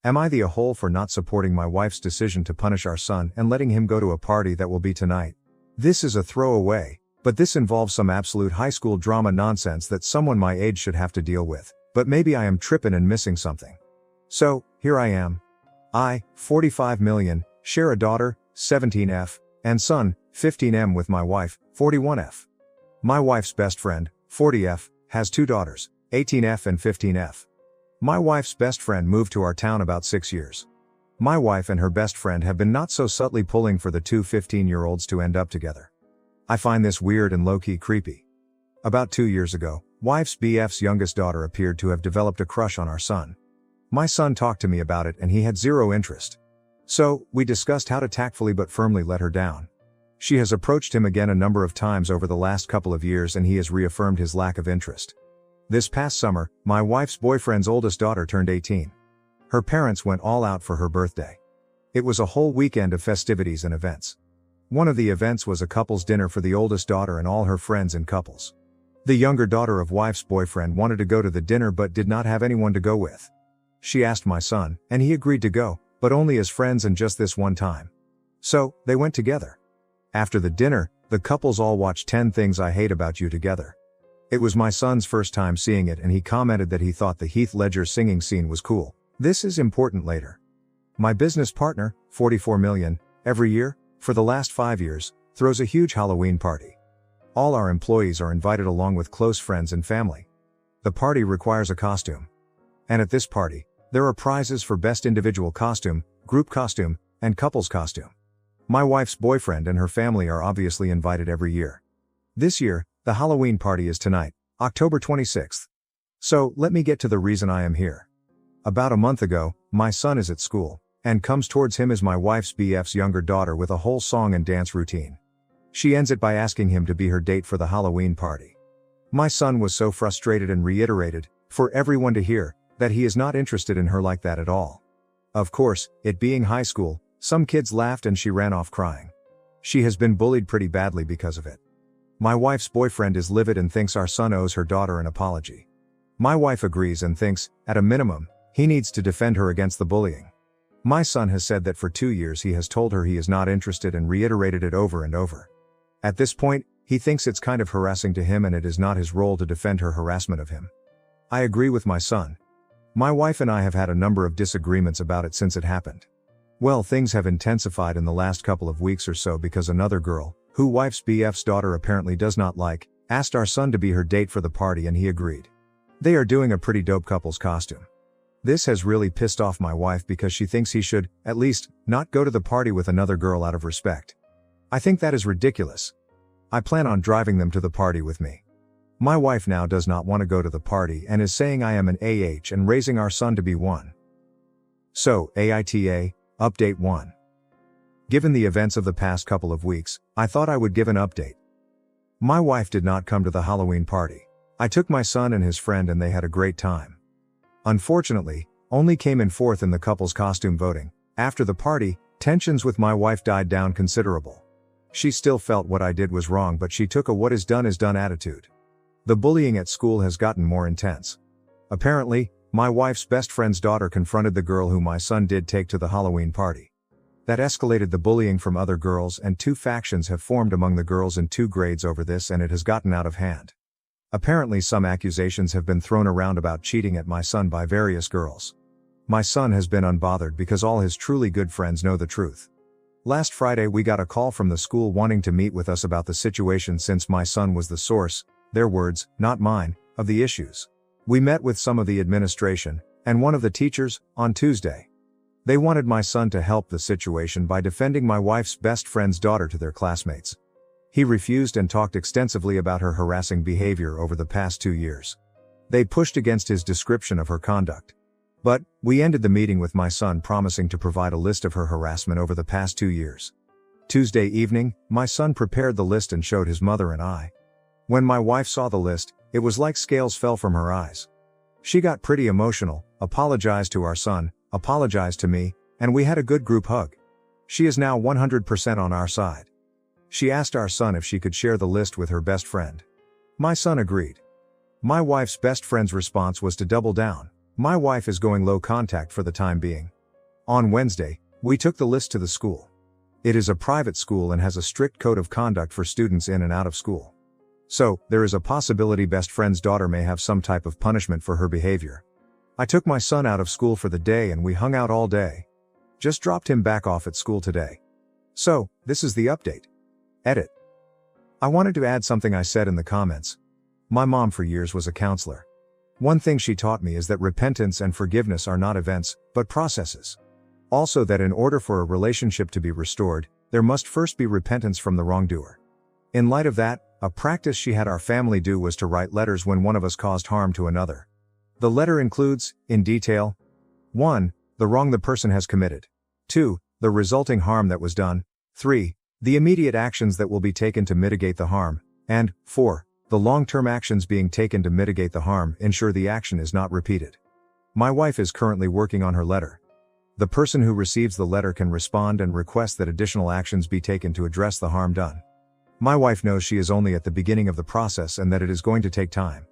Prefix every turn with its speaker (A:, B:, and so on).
A: Am I the a-hole for not supporting my wife's decision to punish our son and letting him go to a party that will be tonight? This is a throwaway, but this involves some absolute high school drama nonsense that someone my age should have to deal with, but maybe I am trippin' and missing something. So, here I am. I, 45 million, share a daughter, 17F, and son, 15M with my wife, 41F. My wife's best friend, 40F, has 2 daughters, 18F and 15F. My wife's best friend moved to our town about 6 years. My wife and her best friend have been not so subtly pulling for the two 15-year-olds to end up together. I find this weird and low-key creepy. About 2 years ago, wife's BF's youngest daughter appeared to have developed a crush on our son. My son talked to me about it and he had zero interest. So, we discussed how to tactfully but firmly let her down. She has approached him again a number of times over the last couple of years and he has reaffirmed his lack of interest. This past summer, my wife's boyfriend's oldest daughter turned 18. Her parents went all out for her birthday. It was a whole weekend of festivities and events. One of the events was a couple's dinner for the oldest daughter and all her friends and couples. The younger daughter of wife's boyfriend wanted to go to the dinner but did not have anyone to go with. She asked my son, and he agreed to go, but only as friends and just this one time. So, they went together. After the dinner, the couples all watched 10 Things I Hate About You together. It was my son's first time seeing it and he commented that he thought the Heath Ledger singing scene was cool. This is important later. My business partner, 44 million, every year, for the last 5 years, throws a huge Halloween party. All our employees are invited along with close friends and family. The party requires a costume. And at this party, there are prizes for best individual costume, group costume, and couples costume. My wife's boyfriend and her family are obviously invited every year. This year, the Halloween party is tonight, October 26th. So, let me get to the reason I am here. About a month ago, my son is at school, and comes towards him as my wife's BF's younger daughter with a whole song and dance routine. She ends it by asking him to be her date for the Halloween party. My son was so frustrated and reiterated, for everyone to hear, that he is not interested in her like that at all. Of course, it being high school, some kids laughed and she ran off crying. She has been bullied pretty badly because of it. My wife's boyfriend is livid and thinks our son owes her daughter an apology. My wife agrees and thinks, at a minimum, he needs to defend her against the bullying. My son has said that for 2 years he has told her he is not interested and reiterated it over and over. At this point, he thinks it's kind of harassing to him and it is not his role to defend her harassment of him. I agree with my son. My wife and I have had a number of disagreements about it since it happened. Well, things have intensified in the last couple of weeks or so because another girl, who wife's BF's daughter apparently does not like, asked our son to be her date for the party and he agreed. They are doing a pretty dope couple's costume. This has really pissed off my wife because she thinks he should, at least, not go to the party with another girl out of respect. I think that is ridiculous. I plan on driving them to the party with me. My wife now does not want to go to the party and is saying I am an AH and raising our son to be one. So, AITA, Update 1. Given the events of the past couple of weeks, I thought I would give an update. My wife did not come to the Halloween party. I took my son and his friend and they had a great time. Unfortunately, only came in fourth in the couple's costume voting. After the party, tensions with my wife died down considerable. She still felt what I did was wrong but she took a what is done attitude. The bullying at school has gotten more intense. Apparently, my wife's best friend's daughter confronted the girl who my son did take to the Halloween party. That escalated the bullying from other girls and 2 factions have formed among the girls in 2 grades over this and it has gotten out of hand. Apparently some accusations have been thrown around about cheating at my son by various girls. My son has been unbothered because all his truly good friends know the truth. Last Friday we got a call from the school wanting to meet with us about the situation since my son was the source, their words, not mine, of the issues. We met with some of the administration, and one of the teachers, on Tuesday. They wanted my son to help the situation by defending my wife's best friend's daughter to their classmates. He refused and talked extensively about her harassing behavior over the past 2 years. They pushed against his description of her conduct. But, we ended the meeting with my son promising to provide a list of her harassment over the past 2 years. Tuesday evening, my son prepared the list and showed his mother and I. When my wife saw the list, it was like scales fell from her eyes. She got pretty emotional, apologized to our son, apologized to me, and we had a good group hug. She is now 100% on our side. She asked our son if she could share the list with her best friend. My son agreed. My wife's best friend's response was to double down. My wife is going low contact for the time being. On Wednesday, we took the list to the school. It is a private school and has a strict code of conduct for students in and out of school. So, there is a possibility best friend's daughter may have some type of punishment for her behavior. I took my son out of school for the day and we hung out all day. Just dropped him back off at school today. So, this is the update. Edit. I wanted to add something I said in the comments. My mom for years was a counselor. One thing she taught me is that repentance and forgiveness are not events, but processes. Also that in order for a relationship to be restored, there must first be repentance from the wrongdoer. In light of that, a practice she had our family do was to write letters when one of us caused harm to another. The letter includes, in detail, 1. The wrong the person has committed. 2. The resulting harm that was done. 3. The immediate actions that will be taken to mitigate the harm. And 4. The long-term actions being taken to mitigate the harm, ensure the action is not repeated. My wife is currently working on her letter. The person who receives the letter can respond and request that additional actions be taken to address the harm done. My wife knows she is only at the beginning of the process and that it is going to take time.